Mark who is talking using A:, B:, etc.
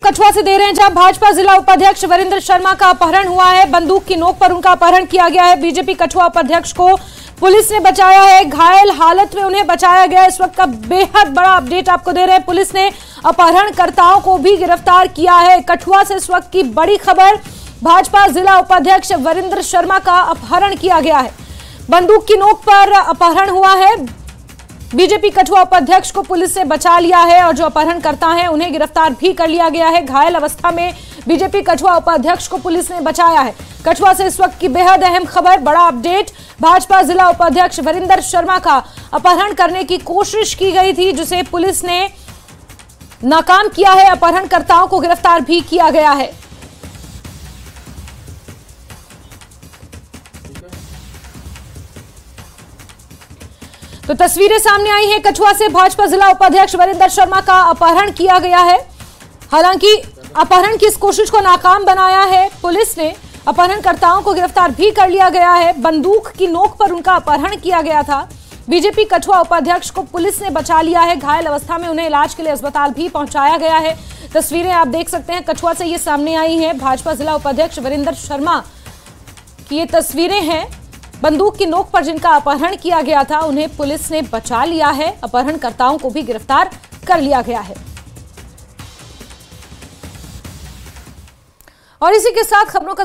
A: कठुआ से दे रहे हैं, जहां भाजपा जिला उपाध्यक्ष वीरेंद्र शर्मा का अपहरण हुआ है। बंदूक की नोक पर उनका अपहरण किया गया है। बीजेपी कठुआ उपाध्यक्ष को पुलिस ने बचाया है, घायल हालत में उन्हें बचाया गया। इस वक्त का बेहद बड़ा अपडेट आपको दे रहे हैं। पुलिस ने अपहरणकर्ताओं को भी गिरफ्तार किया है। कठुआ से इस वक्त की बड़ी खबर, भाजपा जिला उपाध्यक्ष वीरेंद्र शर्मा का अपहरण किया गया है। बंदूक की नोक पर अपहरण हुआ है। बीजेपी कठुआ उपाध्यक्ष को पुलिस ने बचा लिया है और जो अपहरणकर्ता हैं उन्हें गिरफ्तार भी कर लिया गया है। घायल अवस्था में बीजेपी कठुआ उपाध्यक्ष को पुलिस ने बचाया है। कठुआ से इस वक्त की बेहद अहम खबर, बड़ा अपडेट। भाजपा जिला उपाध्यक्ष वीरेंद्र शर्मा का अपहरण करने की कोशिश की गई थी, जिसे पुलिस ने नाकाम किया है। अपहरणकर्ताओं को गिरफ्तार भी किया गया है। तो तस्वीरें सामने आई हैं, कठुआ से भाजपा जिला उपाध्यक्ष वीरेंद्र शर्मा का अपहरण किया गया है। हालांकि अपहरण की इस कोशिश को नाकाम बनाया है पुलिस ने। अपहरणकर्ताओं को गिरफ्तार भी कर लिया गया है। बंदूक की नोक पर उनका अपहरण किया गया था। बीजेपी कठुआ उपाध्यक्ष को पुलिस ने बचा लिया है। घायल अवस्था में उन्हें इलाज के लिए अस्पताल भी पहुंचाया गया है। तस्वीरें आप देख सकते हैं, कठुआ से ये सामने आई हैं। भाजपा जिला उपाध्यक्ष वीरेंद्र शर्मा की ये तस्वीरें हैं। बंदूक की नोक पर जिनका अपहरण किया गया था उन्हें पुलिस ने बचा लिया है। अपहरणकर्ताओं को भी गिरफ्तार कर लिया गया है। और इसी के साथ खबरों का